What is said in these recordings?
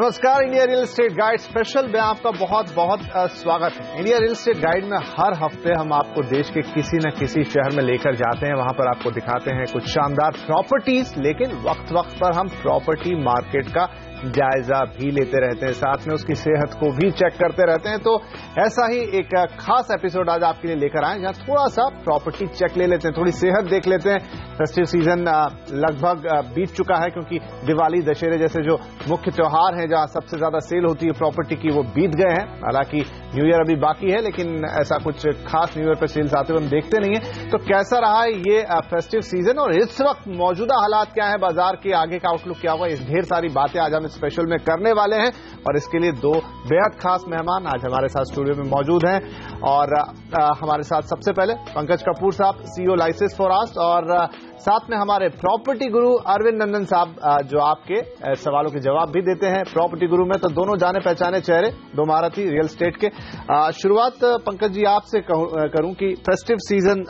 नमस्कार, India real estate guide special में आपका बहुत बहुत स्वागत है। इंडिया रियल एस्टेट गाइड में हर हफ्ते हम आपको देश के किसी न किसी शहर में लेकर जाते हैं, वहां पर आपको दिखाते हैं कुछ शानदार प्रॉपर्टीज, लेकिन वक्त वक्त पर हम प्रॉपर्टी मार्केट का जायजा भी लेते रहते हैं, साथ में उसकी सेहत को भी चेक करते रहते हैं। तो ऐसा ही एक खास एपिसोड आज आपके लिए लेकर आए, जहां थोड़ा सा प्रॉपर्टी चेक ले लेते हैं, थोड़ी सेहत देख लेते हैं। फेस्टिव सीजन लगभग बीत चुका है, क्योंकि दिवाली, दशहरे जैसे जो मुख्य त्योहार हैं जहां सबसे ज्यादा सेल होती है प्रॉपर्टी की, वो बीत गए हैं। हालांकि न्यू ईयर अभी बाकी है, लेकिन ऐसा कुछ खास न्यू ईयर पर सेल्स आते हुए हम देखते नहीं है। तो कैसा रहा है ये फेस्टिव सीजन और इस वक्त मौजूदा हालात क्या है, बाजार के आगे का आउटलुक क्या हुआ, इस ढेर सारी बातें आज हम स्पेशल में करने वाले हैं। और इसके लिए दो बेहद खास मेहमान आज हमारे साथ स्टूडियो में मौजूद हैं। और हमारे साथ सबसे पहले पंकज कपूर साहब, सीईओ लाइसेंस फॉर आस्ट, और साथ में हमारे प्रॉपर्टी गुरु अरविंद नंदन साहब, जो आपके सवालों के जवाब भी देते हैं। प्रॉपर्टी गुरु में तो दोनों जाने पहचाने चेहरे, दो महारथी रियल एस्टेट के। शुरुआत पंकज जी आपसे करूं कि फेस्टिव सीजन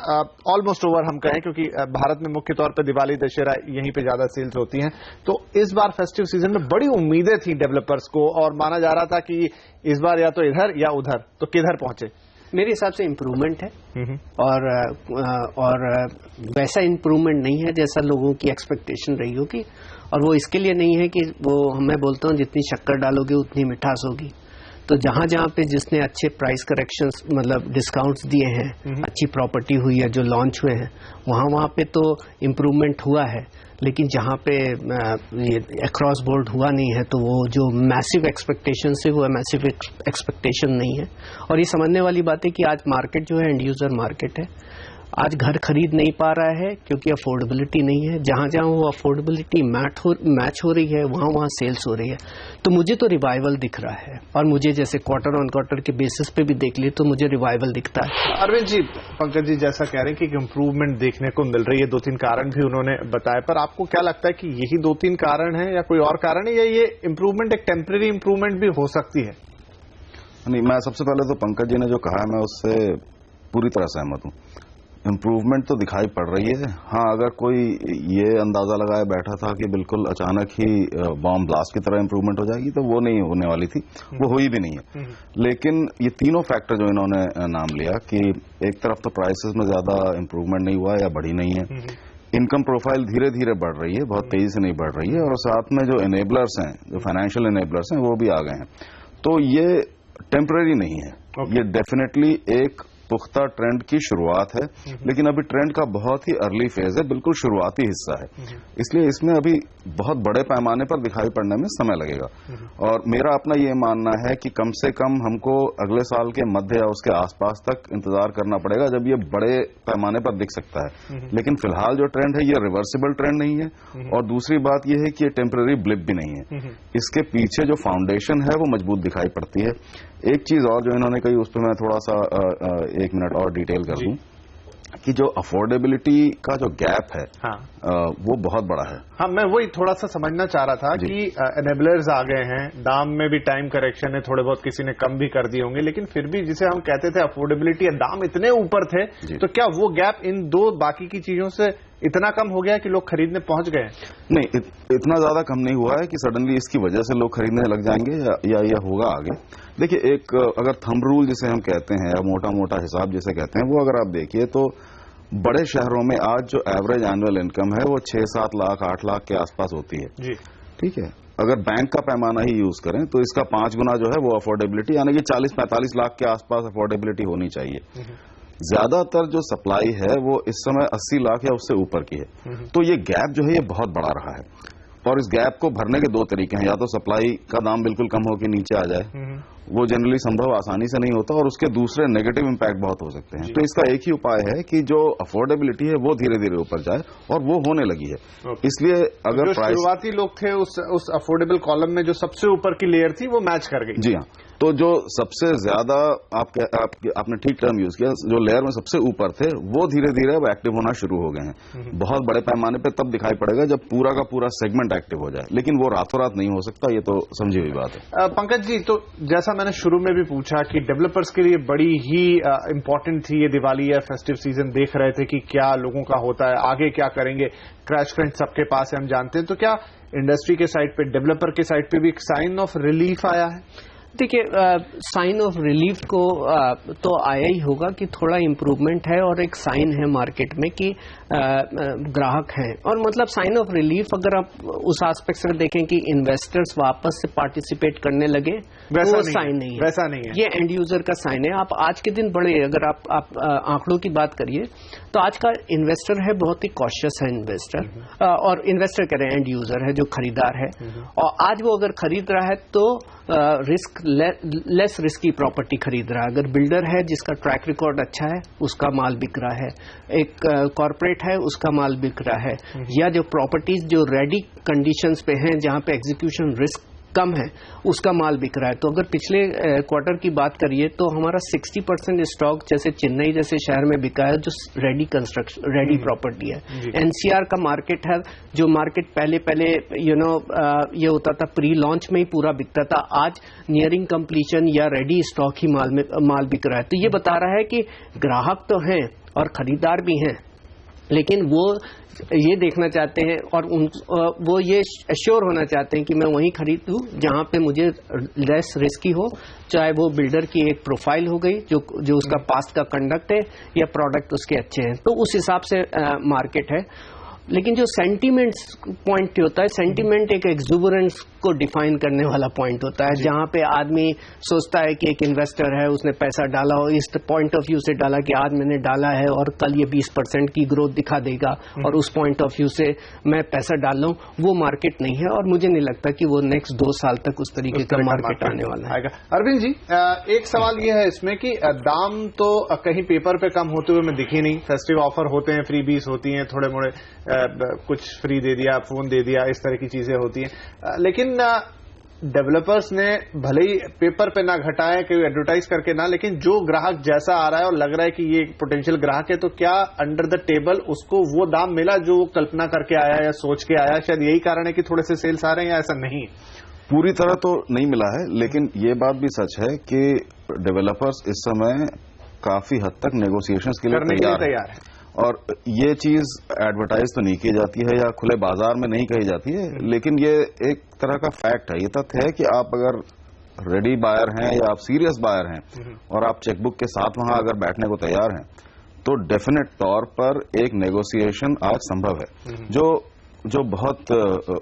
ऑलमोस्ट ओवर हम कहें, क्योंकि भारत में मुख्य तौर पर दिवाली, दशहरा यहीं पे ज्यादा सेल्स होती हैं। तो इस बार फेस्टिव सीजन में बड़ी उम्मीदें थी डेवलपर्स को, और माना जा रहा था कि इस बार या तो इधर या उधर, तो किधर पहुंचे? मेरे हिसाब से इम्प्रूवमेंट है, और वैसा इम्प्रूवमेंट नहीं है जैसा लोगों की एक्सपेक्टेशन रही होगी। और वो इसके लिए नहीं है कि वो, मैं बोलता हूँ, जितनी शक्कर डालोगे उतनी मिठास होगी। तो जहां जहां पे जिसने अच्छे प्राइस करेक्शंस, मतलब डिस्काउंट्स दिए हैं, अच्छी प्रॉपर्टी हुई है, जो लॉन्च हुए हैं, वहां पे तो इम्प्रूवमेंट हुआ है। लेकिन जहां पे ये अक्रॉस बोर्ड हुआ नहीं है, तो वो जो मैसिव एक्सपेक्टेशन से हुआ, मैसिव एक्सपेक्टेशन नहीं है। और ये समझने वाली बात है कि आज मार्केट जो है एंड यूजर मार्केट है। आज घर खरीद नहीं पा रहा है क्योंकि अफोर्डेबिलिटी नहीं है। जहां जहां वो अफोर्डेबिलिटी मैच हो रही है, वहां सेल्स हो रही है। तो मुझे तो रिवाइवल दिख रहा है, और मुझे जैसे क्वार्टर ऑन क्वार्टर के बेसिस पे भी देख लिए तो मुझे रिवाइवल दिखता है। अरविंद जी, पंकज जी जैसा कह रहे हैं कि इम्प्रूवमेंट देखने को मिल रही है, दो तीन कारण भी उन्होंने बताए, पर आपको क्या लगता है कि यही दो तीन कारण है या कोई और कारण है, या ये इम्प्रूवमेंट एक टेम्परेरी इम्प्रूवमेंट भी हो सकती है? नहीं, मैं सबसे पहले तो पंकज जी ने जो कहा है, मैं उससे पूरी तरह सहमत हूं। इम्प्रूवमेंट तो दिखाई पड़ रही है। हाँ, अगर कोई ये अंदाजा लगाए बैठा था कि बिल्कुल अचानक ही बॉम्ब ब्लास्ट की तरह इम्प्रूवमेंट हो जाएगी, तो वो नहीं होने वाली थी, वो हुई भी नहीं है। लेकिन ये तीनों फैक्टर जो इन्होंने नाम लिया, कि एक तरफ तो प्राइसेस में ज्यादा इम्प्रूवमेंट नहीं हुआ या बढ़ी नहीं है, इनकम प्रोफाइल धीरे धीरे बढ़ रही है, बहुत तेजी से नहीं बढ़ रही है, और साथ में जो इनेबलर्स हैं, जो फाइनेंशियल इनेबलर्स हैं, वो भी आ गए हैं। तो ये टेम्परेरी नहीं है, ये डेफिनेटली एक पुख्ता ट्रेंड की शुरुआत है। लेकिन अभी ट्रेंड का बहुत ही अर्ली फेज है, बिल्कुल शुरुआती हिस्सा है, इसलिए इसमें अभी बहुत बड़े पैमाने पर दिखाई पड़ने में समय लगेगा। और मेरा अपना ये मानना है कि कम से कम हमको अगले साल के मध्य या उसके आसपास तक इंतजार करना पड़ेगा, जब ये बड़े पैमाने पर दिख सकता है। लेकिन फिलहाल जो ट्रेंड है, ये रिवर्सिबल ट्रेंड नहीं है। और दूसरी बात यह है कि ये टेम्पररी ब्लिप भी नहीं है, इसके पीछे जो फाउंडेशन है वो मजबूत दिखाई पड़ती है। एक चीज और जो इन्होंने कही, उस पर मैं थोड़ा सा 1 मिनट और डिटेल कर दूं, कि जो अफोर्डेबिलिटी का जो गैप है, हाँ, वो बहुत बड़ा है। हाँ, मैं वही थोड़ा सा समझना चाह रहा था कि एनेबलर्स आ गए हैं, दाम में भी टाइम करेक्शन है, थोड़े बहुत किसी ने कम भी कर दिए होंगे, लेकिन फिर भी जिसे हम कहते थे अफोर्डेबिलिटी या दाम इतने ऊपर थे, तो क्या वो गैप इन दो बाकी की चीजों से इतना कम हो गया कि लोग खरीदने पहुंच गए? नहीं, इतना ज्यादा कम नहीं हुआ है कि सडनली इसकी वजह से लोग खरीदने लग जाएंगे या होगा आगे। देखिए, एक अगर थंब रूल जिसे हम कहते हैं, या मोटा मोटा हिसाब जिसे कहते हैं, वो अगर आप देखिए तो बड़े शहरों में आज जो एवरेज एनुअल इनकम है वो 6-7 लाख 8 लाख के आसपास होती है जी। ठीक है, अगर बैंक का पैमाना ही यूज करें तो इसका 5 गुना जो है वो अफोर्डेबिलिटी, यानी कि 40-45 लाख के आसपास अफोर्डेबिलिटी होनी चाहिए। ज्यादातर जो सप्लाई है वो इस समय 80 लाख या उससे ऊपर की है। तो ये गैप जो है ये बहुत बड़ा रहा है, और इस गैप को भरने के दो तरीके हैं। या तो सप्लाई का दाम बिल्कुल कम होकर नीचे आ जाए, वो जनरली संभव आसानी से नहीं होता, और उसके दूसरे नेगेटिव इंपैक्ट बहुत हो सकते हैं। तो इसका एक ही उपाय है कि जो अफोर्डेबिलिटी है वो धीरे धीरे ऊपर जाए, और वो होने लगी है। इसलिए अगर शुरुआती लोग थे उस अफोर्डेबल कॉलम में, जो सबसे ऊपर की लेयर थी वो मैच कर गई। जी हाँ, तो जो सबसे ज्यादा आपने ठीक टर्म यूज किया, जो लेयर में सबसे ऊपर थे वो धीरे धीरे अब एक्टिव होना शुरू हो गए हैं। बहुत बड़े पैमाने पे तब दिखाई पड़ेगा जब पूरा का पूरा सेगमेंट एक्टिव हो जाए, लेकिन वो रातों रात नहीं हो सकता, ये तो समझी हुई बात है। पंकज जी, तो जैसा मैंने शुरू में भी पूछा कि डेवलपर्स के लिए बड़ी ही इंपॉर्टेंट थी ये दिवाली या फेस्टिव सीजन, देख रहे थे कि क्या लोगों का होता है, आगे क्या करेंगे, क्रैश क्रंच सबके पास है, हम जानते हैं। तो क्या इंडस्ट्री के साइड पे, डेवलपर के साइड पे भी एक साइन ऑफ रिलीफ आया है? देखिए, साइन ऑफ रिलीफ को तो आया ही होगा कि थोड़ा इम्प्रूवमेंट है और एक साइन है मार्केट में कि ग्राहक हैं, और मतलब साइन ऑफ रिलीफ अगर आप उस एस्पेक्ट से देखें कि इन्वेस्टर्स वापस से पार्टिसिपेट करने लगे, वो साइन नहीं है, वैसा नहीं है, ये एंड यूजर का साइन है। आप आज के दिन बड़े, अगर आप आंकड़ों की बात करिए तो आज का इन्वेस्टर है बहुत ही कॉशियस है इन्वेस्टर, और इन्वेस्टर कह रहे हैं एंड यूजर है जो खरीदार है, और आज वो अगर खरीद रहा है तो रिस्क लेस रिस्की प्रॉपर्टी खरीद रहा है। अगर बिल्डर है जिसका ट्रैक रिकॉर्ड अच्छा है उसका माल बिक रहा है, एक कॉर्पोरेट है उसका माल बिक रहा है, या जो प्रॉपर्टीज जो रेडी कंडीशंस पे हैं जहां पे एग्जीक्यूशन रिस्क कम है उसका माल बिक रहा है। तो अगर पिछले क्वार्टर की बात करिए तो हमारा 60% स्टॉक जैसे चेन्नई जैसे शहर में बिका है जो रेडी कंस्ट्रक्शन रेडी प्रॉपर्टी है। एनसीआर का मार्केट है जो मार्केट पहले ये होता था प्री लॉन्च में ही पूरा बिकता था, आज नियरिंग कंप्लीशन या रेडी स्टॉक ही माल बिक रहा है। तो ये बता रहा है कि ग्राहक तो हैं और खरीदार भी हैं, लेकिन वो ये देखना चाहते हैं और वो ये एश्योर होना चाहते हैं कि मैं वहीं खरीदूं जहां पे मुझे लेस रिस्की हो, चाहे वो बिल्डर की एक प्रोफाइल हो गई जो उसका पास्ट का कंडक्ट है या प्रोडक्ट उसके अच्छे हैं, तो उस हिसाब से मार्केट है। लेकिन जो सेंटीमेंट पॉइंट होता है, सेंटीमेंट एक एक्सुबरेंस को डिफाइन करने वाला पॉइंट होता है, जहां पे आदमी सोचता है कि एक इन्वेस्टर है उसने पैसा डाला हो, इस पॉइंट ऑफ व्यू से डाला कि आज मैंने डाला है और कल ये 20% की ग्रोथ दिखा देगा, और उस पॉइंट ऑफ व्यू से मैं पैसा डाल लूं, वो मार्केट नहीं है, और मुझे नहीं लगता कि वो नेक्स्ट 2 साल तक उस तरीके का मार्केट आने वाला है। अरविंद जी, एक सवाल ये है इसमें कि दाम तो कहीं पेपर पे कम होते हुए मैं दिखी नहीं, फेस्टिव ऑफर होते हैं, फ्री बीस होती हैं, थोड़े मोड़े कुछ फ्री दे दिया, फोन दे दिया, इस तरह की चीजें होती हैं, लेकिन डेवलपर्स ने भले ही पेपर पे ना घटाए कोई एडवर्टाइज करके ना, लेकिन जो ग्राहक जैसा आ रहा है और लग रहा है कि ये पोटेंशियल ग्राहक है, तो क्या अंडर द टेबल उसको वो दाम मिला जो वो कल्पना करके आया या सोच के आया? शायद यही कारण है कि थोड़े से सेल्स आ रहे हैं, या ऐसा नहीं? पूरी तरह तो नहीं मिला है, लेकिन ये बात भी सच है कि डेवलपर्स इस समय काफी हद तक नेगोशिएशंस के लिए तैयार है, और ये चीज एडवर्टाइज तो नहीं की जाती है या खुले बाजार में नहीं कही जाती है, लेकिन ये एक तरह का फैक्ट है, ये तथ्य है कि आप अगर रेडी बायर हैं या आप सीरियस बायर हैं और आप चेकबुक के साथ वहां अगर बैठने को तैयार हैं, तो डेफिनेट तौर पर एक नेगोशिएशन आज संभव है। जो बहुत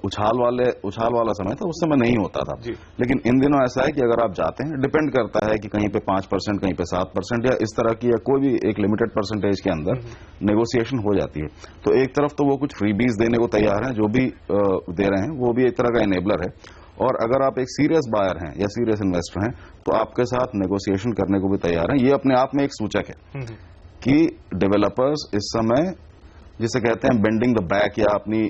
उछाल वाला समय था उस समय नहीं होता था, लेकिन इन दिनों ऐसा है कि अगर आप जाते हैं, डिपेंड करता है कि कहीं पे 5%, कहीं पे 7% या इस तरह की या कोई भी एक लिमिटेड परसेंटेज के अंदर नेगोशिएशन हो जाती है। तो एक तरफ तो वो कुछ फ्रीबीज देने को तैयार हैं, जो भी दे रहे हैं वो भी एक तरह का इनेबलर है, और अगर आप एक सीरियस बायर हैं या सीरियस इन्वेस्टर हैं तो आपके साथ नेगोशिएशन करने को भी तैयार हैं। ये अपने आप में एक सूचक है कि डेवलपर्स इस समय जिसे कहते हैं बेंडिंग द बैक या अपनी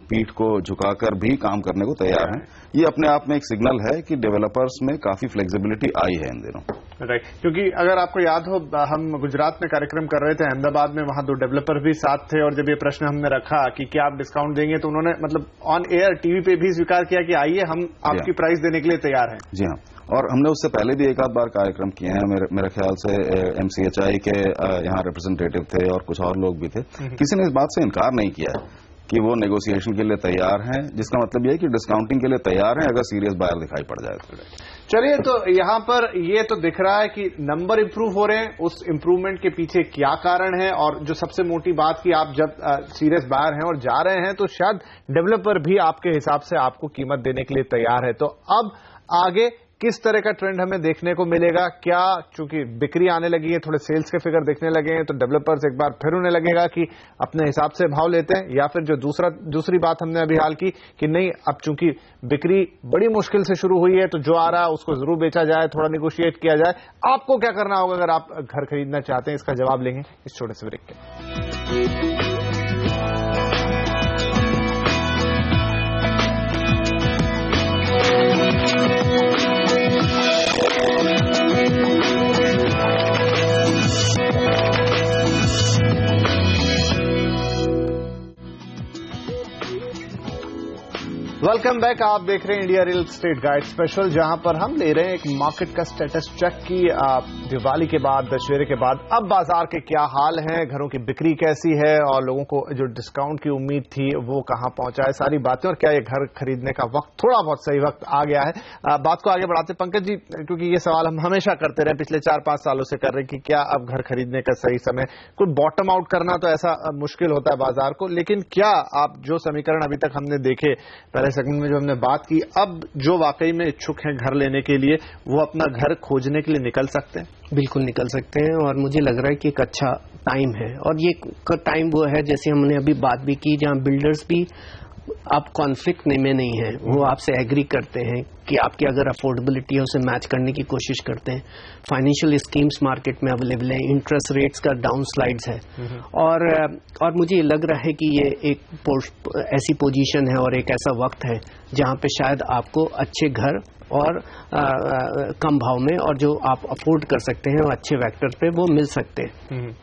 पीठ को झुकाकर भी काम करने को तैयार हैं। ये अपने आप में एक सिग्नल है कि डेवलपर्स में काफी फ्लेक्सिबिलिटी आई है इन दिनों। राइट, क्योंकि अगर आपको याद हो, हम गुजरात में कार्यक्रम कर रहे थे अहमदाबाद में, वहां 2 डेवलपर भी साथ थे, और जब ये प्रश्न हमने रखा कि क्या आप डिस्काउंट देंगे, तो उन्होंने मतलब ऑन एयर टीवी पे भी स्वीकार किया कि आइए हम आपकी प्राइस देने के लिए तैयार हैं। जी हाँ, और हमने उससे पहले भी एक आध बार कार्यक्रम किए हैं, मेरे ख्याल से MCHI के यहाँ रिप्रेजेंटेटिव थे और कुछ और लोग भी थे, किसी ने इस बात से इनकार नहीं किया है कि वो नेगोशिएशन के लिए तैयार हैं, जिसका मतलब ये है कि डिस्काउंटिंग के लिए तैयार हैं अगर सीरियस बायर दिखाई पड़ जाए तो। चलिए, तो यहां पर ये तो दिख रहा है कि नंबर इंप्रूव हो रहे हैं, उस इंप्रूवमेंट के पीछे क्या कारण है, और जो सबसे मोटी बात कि आप जब सीरियस बायर हैं और जा रहे हैं तो शायद डेवलपर भी आपके हिसाब से आपको कीमत देने के लिए तैयार है। तो अब आगे किस तरह का ट्रेंड हमें देखने को मिलेगा? क्या चूंकि बिक्री आने लगी है, थोड़े सेल्स के फिगर दिखने लगे हैं, तो डेवलपर्स एक बार फिर उन्हें लगेगा कि अपने हिसाब से भाव लेते हैं, या फिर जो दूसरी बात हमने अभी हाल की कि नहीं, अब चूंकि बिक्री बड़ी मुश्किल से शुरू हुई है तो जो आ रहा है उसको जरूर बेचा जाए, थोड़ा निगोशिएट किया जाए। आपको क्या करना होगा अगर आप घर खरीदना चाहते हैं? इसका जवाब लेंगे इस छोटे से ब्रेक के। Welcome back. आप देख रहे हैं India real estate guide special, जहां पर हम ले रहे हैं एक मार्केट का स्टेटस चेक की दिवाली के बाद, दशहरे के बाद अब बाजार के क्या हाल हैं, घरों की बिक्री कैसी है और लोगों को जो डिस्काउंट की उम्मीद थी वो कहां पहुंचा है, सारी बातें, और क्या ये घर खरीदने का वक्त थोड़ा बहुत सही वक्त आ गया है। बात को आगे बढ़ाते पंकज जी, क्योंकि ये सवाल हम हमेशा करते रहे, पिछले 4-5 सालों से कर रहे कि क्या अब घर खरीदने का सही समय। कोई बॉटम आउट करना तो ऐसा मुश्किल होता है बाजार को, लेकिन क्या आप जो समीकरण अभी तक हमने देखे पहले सेगमेंट में जो हमने बात की, अब जो वाकई में इच्छुक हैं घर लेने के लिए वो अपना घर खोजने के लिए निकल सकते हैं? बिल्कुल निकल सकते हैं, और मुझे लग रहा है कि एक अच्छा टाइम है। और ये टाइम वो है, जैसे हमने अभी बात भी की, जहां बिल्डर्स भी आप कॉन्फ्लिक्ट में नहीं है, वो आपसे एग्री करते हैं कि आपकी अगर अफोर्डेबिलिटी है उसे मैच करने की कोशिश करते हैं। फाइनेंशियल स्कीम्स मार्केट में अवेलेबल है, इंटरेस्ट रेट्स का डाउन स्लाइड्स है, और मुझे लग रहा है कि ये एक ऐसी पोजीशन है और एक ऐसा वक्त है जहां पे शायद आपको अच्छे घर और कम भाव में, और जो आप अफोर्ड कर सकते हैं वो अच्छे वेक्टर पे वो मिल सकते हैं।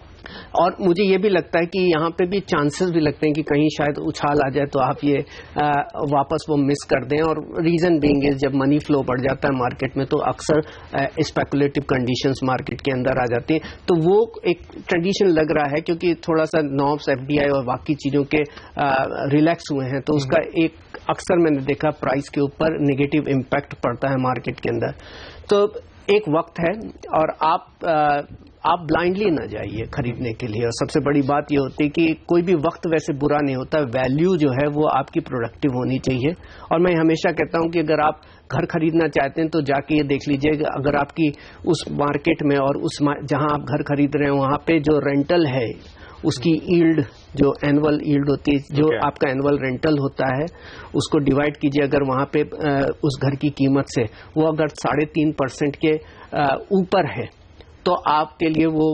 और मुझे ये भी लगता है कि यहाँ पे भी चांसेस भी लगते हैं कि कहीं शायद उछाल आ जाए तो आप ये वापस वो मिस कर दें। और रीजन बीइंग इज, जब मनी फ्लो बढ़ जाता है मार्केट में तो अक्सर स्पेकुलेटिव कंडीशंस मार्केट के अंदर आ जाती हैं, तो वो एक ट्रेडिशन लग रहा है, क्योंकि थोड़ा सा नॉर्म्स, एफडीआई और बाकी चीजों के रिलैक्स हुए हैं, तो उसका एक अक्सर मैंने देखा प्राइस के ऊपर नेगेटिव इम्पैक्ट पड़ता है मार्केट के अंदर। तो एक वक्त है, और आप ब्लाइंडली ना जाइए खरीदने के लिए। और सबसे बड़ी बात यह होती है कि कोई भी वक्त वैसे बुरा नहीं होता, वैल्यू जो है वो आपकी प्रोडक्टिव होनी चाहिए। और मैं हमेशा कहता हूं कि अगर आप घर खरीदना चाहते हैं तो जाके ये देख लीजिए, अगर आपकी उस मार्केट में और उस जहां आप घर खरीद रहे हैं वहां पे जो रेंटल है उसकी यील्ड, जो एनुअल यील्ड होती है, जो आपका एनुअल रेंटल होता है, उसको डिवाइड कीजिए अगर वहां पे उस घर की कीमत से, वो अगर 3.5% के ऊपर है तो आपके लिए वो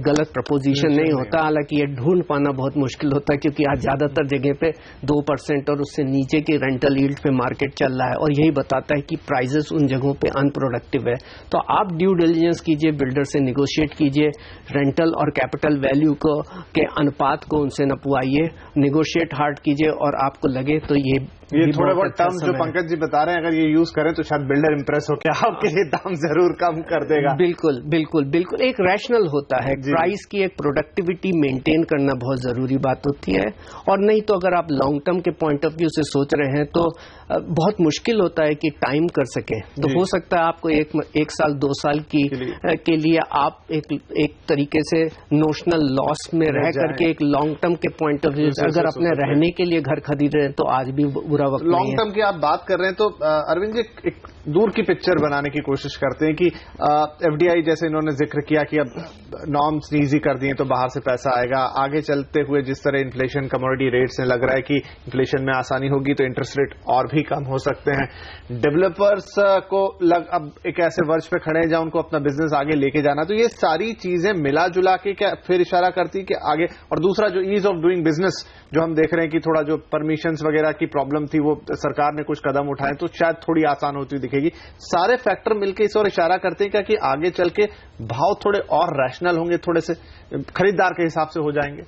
गलत प्रपोजिशन नहीं होता। हालांकि ये ढूंढ पाना बहुत मुश्किल होता है, क्योंकि आज ज्यादातर जगह पे 2% और उससे नीचे की रेंटल यील्ड पे मार्केट चल रहा है, और यही बताता है कि प्राइसेस उन जगहों पे अनप्रोडक्टिव है। तो आप ड्यू डिलिजेंस कीजिए, बिल्डर से निगोशिएट कीजिए, रेंटल और कैपिटल वैल्यू को के अनुपात को उनसे नपवाइए, निगोशिएट हार्ड कीजिए, और आपको लगे तो ये थोड़े बहुत टर्म्स जो पंकज जी बता रहे हैं अगर ये यूज करें तो शायद बिल्डर इंप्रेस हो के आपके लिए दाम जरूर कम कर देगा। बिल्कुल बिल्कुल बिल्कुल, एक रैशनल होता है, प्राइस की एक प्रोडक्टिविटी मेंटेन करना बहुत जरूरी बात होती है। और नहीं तो अगर आप लॉन्ग टर्म के पॉइंट ऑफ व्यू से सोच रहे हैं तो बहुत मुश्किल होता है कि टाइम कर सके। तो हो सकता है आपको एक साल 2 साल के लिए आप एक तरीके से नोशनल लॉस में रह करके एक लॉन्ग टर्म के पॉइंट ऑफ व्यू से अगर अपने रहने के लिए घर खरीद रहे हैं तो आज भी बुरा वक्त नहीं है। लॉन्ग टर्म की आप बात कर रहे हैं तो अरविंद जी एक दूर की पिक्चर बनाने की कोशिश करते हैं कि एफडीआई जैसे इन्होंने जिक्र किया कि अब नॉर्म्स ईजी कर दिए तो बाहर से पैसा आएगा, आगे चलते हुए जिस तरह इन्फ्लेशन कमोडिटी रेट्स में लग रहा है कि इन्फ्लेशन में आसानी होगी तो इंटरेस्ट रेट और भी कम हो सकते हैं। डेवलपर्स को अब एक ऐसे वर्ष पे खड़े हैं जहां उनको अपना बिजनेस आगे लेके जाना, तो ये सारी चीजें मिला जुला के क्या फिर इशारा करती है कि आगे। और दूसरा जो ईज ऑफ डूइंग बिजनेस जो हम देख रहे हैं कि थोड़ा जो परमिशंस वगैरह की प्रॉब्लम थी वो सरकार ने कुछ कदम उठाए तो शायद थोड़ी आसान होती हुई दिखेगी। सारे फैक्टर मिलकर इस ओर इशारा करते हैं क्या कि आगे चल के भाव थोड़े और रैशनल होंगे, थोड़े से खरीदार के हिसाब से हो जाएंगे,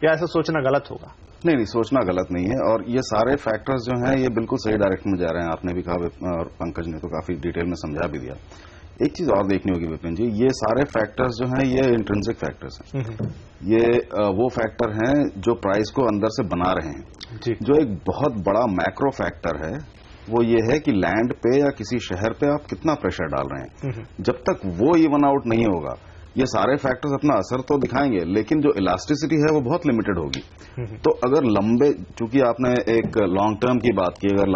या ऐसा सोचना गलत होगा? नहीं, सोचना गलत नहीं है, और ये सारे फैक्टर्स जो हैं ये बिल्कुल सही डायरेक्शन में जा रहे हैं। आपने भी कहा और पंकज ने तो काफी डिटेल में समझा भी दिया। एक चीज और देखनी होगी विपिन जी, ये सारे फैक्टर्स जो हैं ये इंट्रिंसिक फैक्टर्स हैं। ये वो फैक्टर हैं जो प्राइस को अंदर से बना रहे हैं। जो एक बहुत बड़ा मैक्रो फैक्टर है वो ये है कि लैंड पे या किसी शहर पे आप कितना प्रेशर डाल रहे हैं। जब तक वो इवन आउट नहीं होगा ये सारे फैक्टर्स अपना असर तो दिखाएंगे, लेकिन जो इलास्टिसिटी है वो बहुत लिमिटेड होगी। तो अगर लंबे, चूंकि आपने एक लॉन्ग टर्म की बात की, अगर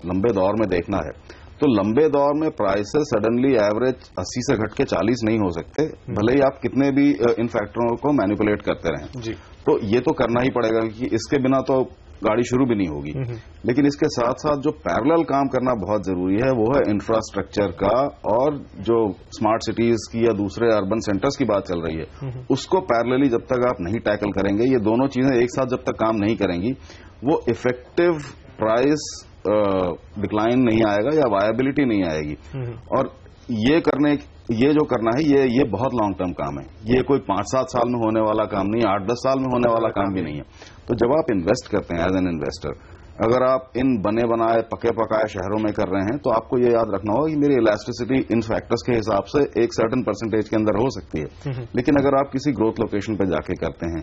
लंबे दौर में देखना है तो लंबे दौर में प्राइसेस सडनली एवरेज 80 से घट के 40 नहीं हो सकते, भले ही आप कितने भी इन फैक्टरों को मैनिपुलेट करते रहें। तो ये तो करना ही पड़ेगा क्योंकि इसके बिना तो गाड़ी शुरू भी नहीं होगी। लेकिन इसके साथ साथ जो पैरेलल काम करना बहुत जरूरी है वो है इंफ्रास्ट्रक्चर का, और जो स्मार्ट सिटीज की या दूसरे अर्बन सेंटर्स की बात चल रही है उसको पैरेलली जब तक आप नहीं टैकल करेंगे, ये दोनों चीजें एक साथ जब तक काम नहीं करेंगी, वो इफेक्टिव प्राइस डिक्लाइन नहीं आएगा या वायबिलिटी नहीं आएगी। और ये जो करना है ये बहुत लॉन्ग टर्म काम है। ये कोई 5-7 साल में होने वाला काम नहीं है, 8-10 साल में होने वाला काम भी नहीं है। तो जब आप इन्वेस्ट करते हैं एज एन इन्वेस्टर, अगर आप इन बने बनाए पके पकाए शहरों में कर रहे हैं तो आपको ये याद रखना होगा कि मेरी इलास्टिसिटी इन फैक्टर्स के हिसाब से एक सर्टेन परसेंटेज के अंदर हो सकती है, लेकिन अगर आप किसी ग्रोथ लोकेशन पर जाके करते हैं,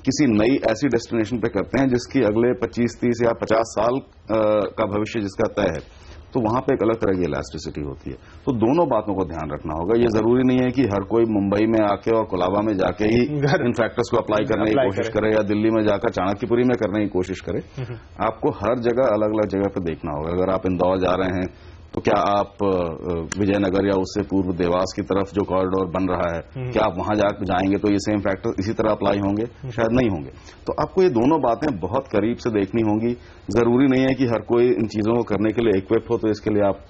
किसी नई ऐसी डेस्टिनेशन पे करते हैं जिसकी अगले 25, 30 या 50 साल का भविष्य जिसका तय है, तो वहां पे एक अलग तरह की इलास्टिसिटी होती है। तो दोनों बातों को ध्यान रखना होगा। ये जरूरी नहीं है कि हर कोई मुंबई में आके और कोलाबा में जाके ही इन फैक्टर्स को अप्लाई करने की कोशिश करे या दिल्ली में जाकर चाणक्यपुरी में करने की कोशिश करे। आपको हर जगह अलग अलग जगह पे देखना होगा। अगर आप इंदौर जा रहे हैं तो क्या आप विजयनगर या उससे पूर्व देवास की तरफ जो कॉरिडोर बन रहा है, क्या आप वहां जाएंगे तो ये सेम फैक्टर इसी तरह अप्लाई होंगे? शायद नहीं होंगे। तो आपको ये दोनों बातें बहुत करीब से देखनी होंगी। जरूरी नहीं है कि हर कोई इन चीजों को करने के लिए इक्विप हो, तो इसके लिए आप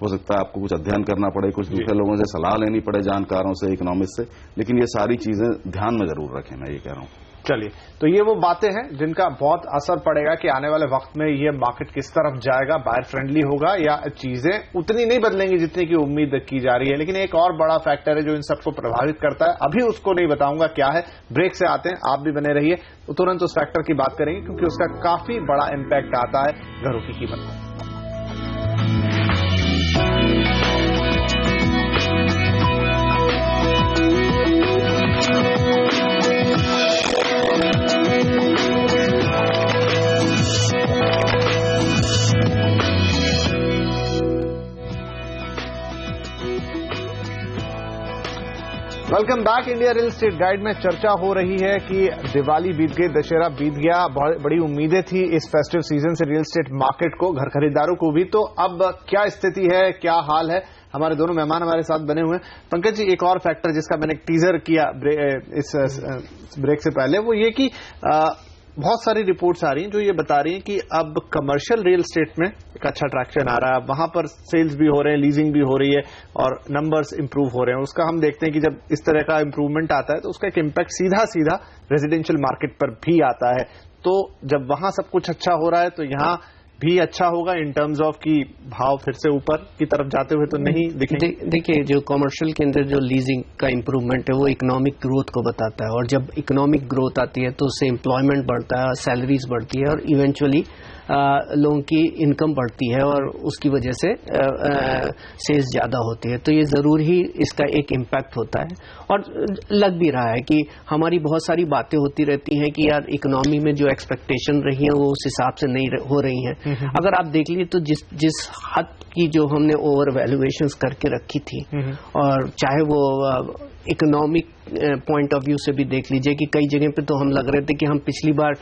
हो सकता है आपको कुछ अध्ययन करना पड़े, कुछ दूसरे लोगों से सलाह लेनी पड़े, जानकारों से, इकोनॉमिस्ट से, लेकिन ये सारी चीजें ध्यान में जरूर रखें, मैं ये कह रहा हूं। चलिए, तो ये वो बातें हैं जिनका बहुत असर पड़ेगा कि आने वाले वक्त में ये मार्केट किस तरफ जाएगा, बायर फ्रेंडली होगा या चीजें उतनी नहीं बदलेंगी जितनी की उम्मीद की जा रही है। लेकिन एक और बड़ा फैक्टर है जो इन सबको प्रभावित करता है, अभी उसको नहीं बताऊंगा क्या है, ब्रेक से आते हैं, आप भी बने रहिए, तो तुरंत उस फैक्टर की बात करेंगे क्योंकि उसका काफी बड़ा इम्पैक्ट आता है घरों की कीमत पर। Welcome back. India real estate guide में चर्चा हो रही है कि दिवाली बीत गई, दशहरा बीत गया, बड़ी उम्मीदें थी इस फेस्टिव सीजन से रियल एस्टेट मार्केट को, घर खरीदारों को भी। तो अब क्या स्थिति है, क्या हाल है? हमारे दोनों मेहमान हमारे साथ बने हुए हैं। पंकज जी, एक और फैक्टर जिसका मैंने टीजर किया इस ब्रेक से पहले, वो ये कि बहुत सारी रिपोर्ट्स आ रही हैं जो ये बता रही हैं कि अब कमर्शियल रियल एस्टेट में एक अच्छा ट्रैक्शन आ रहा है, वहां पर सेल्स भी हो रहे हैं, लीजिंग भी हो रही है और नंबर्स इंप्रूव हो रहे हैं। उसका हम देखते हैं कि जब इस तरह का इंप्रूवमेंट आता है तो उसका एक इम्पैक्ट सीधा सीधा रेजिडेंशियल मार्केट पर भी आता है। तो जब वहां सब कुछ अच्छा हो रहा है तो यहां भी अच्छा होगा इन टर्म्स ऑफ कि भाव फिर से ऊपर की तरफ जाते हुए तो नहीं दिखेंगे। देखिए, जो कमर्शियल के अंदर जो लीजिंग का इंप्रूवमेंट है वो इकोनॉमिक ग्रोथ को बताता है, और जब इकोनॉमिक ग्रोथ आती है तो उससे एम्प्लॉयमेंट बढ़ता है, सैलरीज बढ़ती है और इवेंचुअली लोगों की इनकम बढ़ती है और उसकी वजह से सेल्स ज्यादा होती है। तो ये जरूर ही इसका एक इम्पैक्ट होता है और लग भी रहा है कि हमारी बहुत सारी बातें होती रहती हैं कि यार इकोनॉमी में जो एक्सपेक्टेशन रही है वो उस हिसाब से नहीं हो रही हैं। अगर आप देख लीजिए तो जिस हद की जो हमने ओवर वैल्यूएशंस करके रखी थी, और चाहे वो इकोनॉमिक पॉइंट ऑफ व्यू से भी देख लीजिए कि कई जगह पे तो हम लग रहे थे कि हम पिछली बार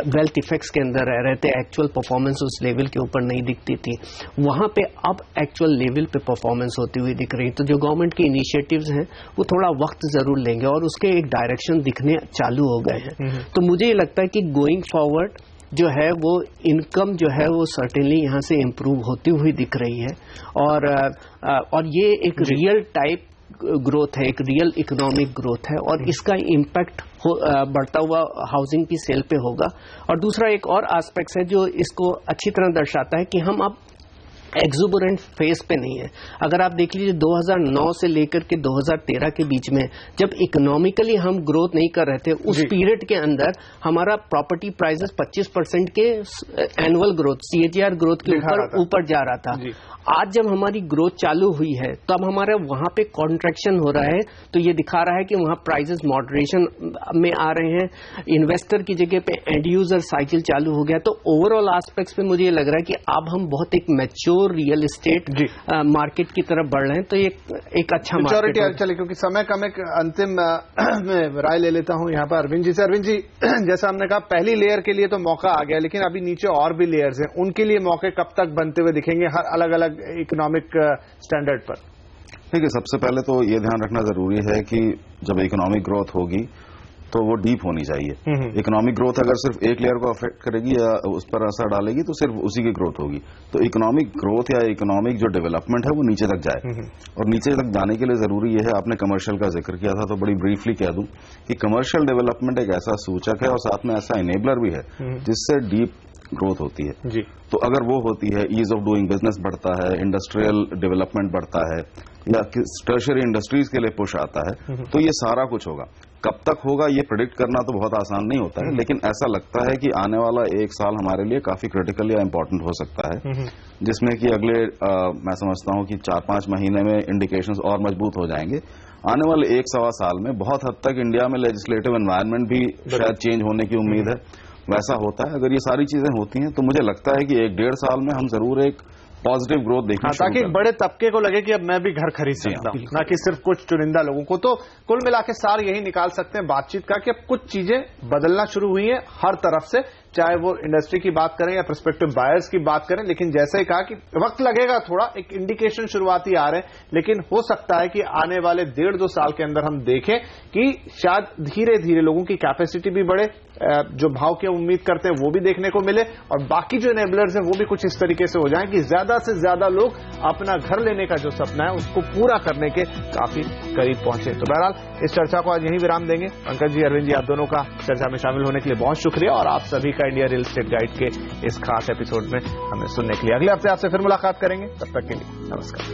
वेल्थ इफेक्ट्स के अंदर रह रहे थे, एक्चुअल परफॉर्मेंस उस लेवल के ऊपर नहीं दिखती थी। वहां पे अब एक्चुअल लेवल पे परफॉर्मेंस होती हुई दिख रही। तो जो गवर्नमेंट के इनिशिएटिव्स हैं वो थोड़ा वक्त जरूर लेंगे और उसके एक डायरेक्शन दिखने चालू हो गए हैं। तो मुझे ये लगता है कि गोइंग फॉरवर्ड जो है वो इनकम जो है वो सर्टेनली यहाँ से इम्प्रूव होती हुई दिख रही है और ये एक रियल टाइप ग्रोथ है, एक रियल इकोनॉमिक ग्रोथ है और इसका इम्पैक्ट बढ़ता हुआ हाउसिंग की सेल पे होगा। और दूसरा एक और एस्पेक्ट है जो इसको अच्छी तरह दर्शाता है कि हम अब एक्सुबरेंट फेज पे नहीं है। अगर आप देख लीजिए 2009 से लेकर के 2013 के बीच में जब इकोनॉमिकली हम ग्रोथ नहीं कर रहे थे, उस पीरियड के अंदर हमारा प्रॉपर्टी प्राइसेस 25% के एनुअल ग्रोथ CAGR ग्रोथ के ऊपर जा रहा था। आज जब हमारी ग्रोथ चालू हुई है तब हमारा वहां पे कॉन्ट्रैक्शन हो रहा है, तो ये दिखा रहा है कि वहां प्राइसेस मॉडरेशन में आ रहे हैं, इन्वेस्टर की जगह पे एंड यूजर साइकिल चालू हो गया। तो ओवरऑल एस्पेक्ट्स पे मुझे ये लग रहा है कि अब हम बहुत एक मैच्योर रियल एस्टेट मार्केट की तरफ बढ़ रहे हैं। तो ये एक अच्छा मार्केट है। चलिए, क्योंकि समय कम, एक अंतिम में राय ले लेता हूं यहाँ पर अरविंद जी से। अरविंद जी, जैसा हमने कहा पहली लेयर के लिए तो मौका आ गया, लेकिन अभी नीचे और भी लेयर्स हैं, उनके लिए मौके कब तक बनते हुए दिखेंगे हर अलग अलग इकोनॉमिक स्टैंडर्ड पर? देखिए, सबसे पहले तो ये ध्यान रखना जरूरी है कि जब इकोनॉमिक ग्रोथ होगी तो वो डीप होनी चाहिए। इकोनॉमिक ग्रोथ अगर सिर्फ एक लेयर को अफेक्ट करेगी या उस पर असर डालेगी तो सिर्फ उसी की ग्रोथ होगी। तो इकोनॉमिक ग्रोथ या इकोनॉमिक जो डेवलपमेंट है वो नीचे तक जाए, और नीचे तक जाने के लिए जरूरी ये है, आपने कमर्शियल का जिक्र किया था तो बड़ी ब्रीफली कह दूं कि कमर्शियल डेवलपमेंट एक ऐसा सूचक है और साथ में ऐसा इनेबलर भी है जिससे डीप ग्रोथ होती है जी। तो अगर वो होती है, ईज ऑफ डूइंग बिजनेस बढ़ता है, इंडस्ट्रियल डेवलपमेंट बढ़ता है, या टर्शियरी इंडस्ट्रीज के लिए पुश आता है, तो ये सारा कुछ होगा। कब तक होगा ये प्रेडिक्ट करना तो बहुत आसान नहीं होता है, लेकिन ऐसा लगता है कि आने वाला एक साल हमारे लिए काफी क्रिटिकल या इंपॉर्टेंट हो सकता है, जिसमें कि अगले मैं समझता हूं कि 4-5 महीने में इंडिकेशंस और मजबूत हो जाएंगे। आने वाले 1-1.25 साल में बहुत हद तक इंडिया में लेजिस्लेटिव एनवायरनमेंट भी शायद चेंज होने की उम्मीद है। वैसा होता है, अगर ये सारी चीजें होती हैं तो मुझे लगता है कि 1-1.5 साल में हम जरूर एक पॉजिटिव ग्रोथ देखें, ताकि एक बड़े तबके को लगे कि अब मैं भी घर खरीद सकता हूं, ना कि सिर्फ कुछ चुनिंदा लोगों को। तो कुल मिला के सार यही निकाल सकते हैं बातचीत का कि अब कुछ चीजें बदलना शुरू हुई हैं हर तरफ से, चाहे वो इंडस्ट्री की बात करें या प्रोस्पेक्टिव बायर्स की बात करें। लेकिन जैसे ही कहा कि वक्त लगेगा, थोड़ा एक इंडिकेशन शुरुआती आ रहे हैं, लेकिन हो सकता है कि आने वाले 1.5-2 साल के अंदर हम देखें कि शायद धीरे धीरे लोगों की कैपेसिटी भी बढ़े, जो भाव की उम्मीद करते हैं वो भी देखने को मिले, और बाकी जो एनेबलर्स हैं वो भी कुछ इस तरीके से हो जाएं कि ज्यादा से ज्यादा लोग अपना घर लेने का जो सपना है उसको पूरा करने के काफी करीब पहुंचे। तो बहरहाल इस चर्चा को आज यहीं विराम देंगे। पंकज जी, अरविंद जी, आप दोनों का चर्चा में शामिल होने के लिए बहुत शुक्रिया, और आप सभी का इंडिया रियल एस्टेट गाइड के इस खास एपिसोड में हमें सुनने के लिए। अगले हफ्ते आपसे फिर मुलाकात करेंगे, तब तक के लिए नमस्कार।